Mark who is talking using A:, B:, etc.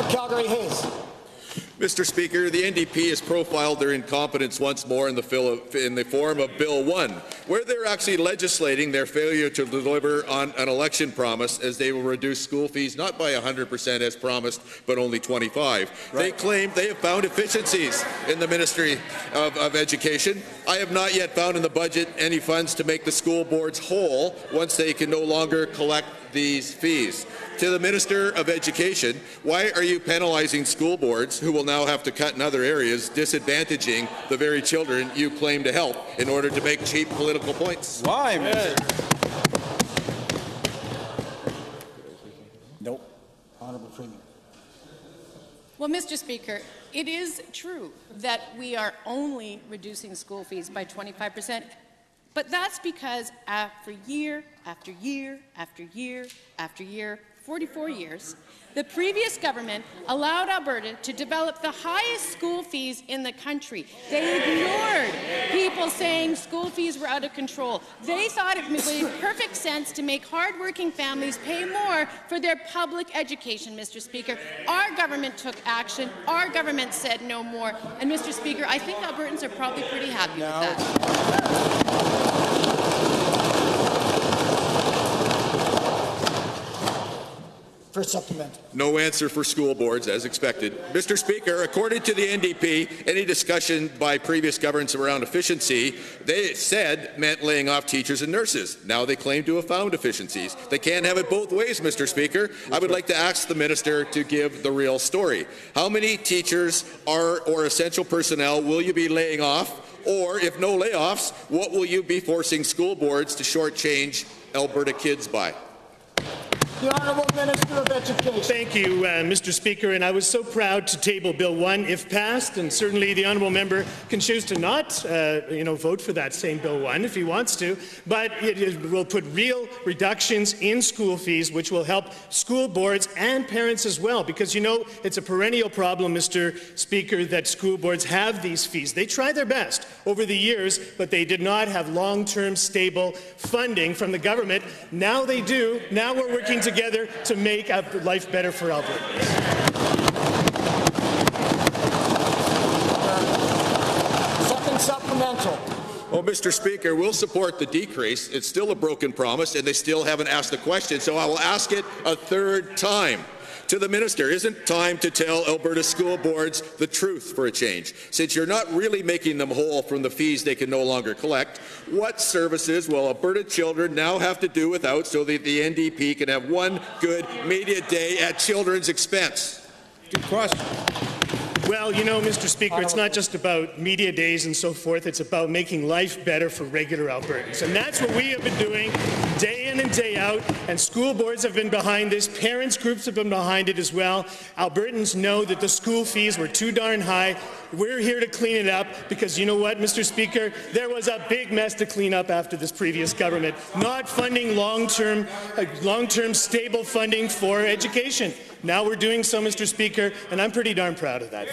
A: for Calgary-Hays.
B: Mr. Speaker, the NDP has profiled their incompetence once more in the form of Bill 1, where they're actually legislating their failure to deliver on an election promise, as they will reduce school fees not by 100% as promised, but only 25%. Right. They claim they have found efficiencies in the Ministry of Education. I have not yet found in the budget any funds to make the school boards whole once they can no longer collect these fees. To the Minister of Education, why are you penalizing school boards who will now have to cut in other areas, disadvantaging the very children you claim to help in order to make cheap political points?
C: Why,
A: Nope. Honourable Premier.
D: Well, Mr. Speaker, it is true that we are only reducing school fees by 25%. But that's because after year after year after year after year, 44 years, the previous government allowed Alberta to develop the highest school fees in the country. They ignored people saying school fees were out of control. They thought it made perfect sense to make hard-working families pay more for their public education, Mr. Speaker. Our government took action. Our government said no more. And, Mr. Speaker, I think Albertans are probably pretty happy with that.
A: For supplemental.
B: No answer for school boards, as expected. Mr. Speaker, according to the NDP, any discussion by previous governments around efficiency, they said meant laying off teachers and nurses. Now they claim to have found efficiencies. They can't have it both ways, Mr. Speaker. I would like to ask the minister to give the real story. How many teachers or essential personnel will you be laying off? Or, if no layoffs, what will you be forcing school boards to shortchange Alberta kids by?
A: The Honourable Minister of Education.
E: Thank you, Mr. Speaker. And I was so proud to table Bill 1 if passed, and certainly the honourable member can choose to not, vote for that same Bill 1 if he wants to. But it will put real reductions in school fees, which will help school boards and parents as well. Because it's a perennial problem, Mr. Speaker, that school boards have these fees. They try their best over the years, but they did not have long-term stable funding from the government. Now they do. Now we're working together to make life better for Albertans.
A: Second supplemental.
B: Well, Mr. Speaker, we'll support the decrease. It's still a broken promise, and they still haven't asked the question, so I will ask it a third time. To the minister, isn't it time to tell Alberta school boards the truth for a change? Since you're not really making them whole from the fees they can no longer collect, what services will Alberta children now have to do without so that the NDP can have one good media day at children's expense?
C: Good question.
E: Well, Mr. Speaker, it's not just about media days and so forth. It's about making life better for regular Albertans. And that's what we have been doing day in and day out. And school boards have been behind this. Parents groups have been behind it as well. Albertans know that the school fees were too darn high. We're here to clean it up because you know what, Mr. Speaker? There was a big mess to clean up after this previous government, not funding long-term stable funding for education. Now we're doing so, Mr. Speaker, and I'm pretty darn proud of that.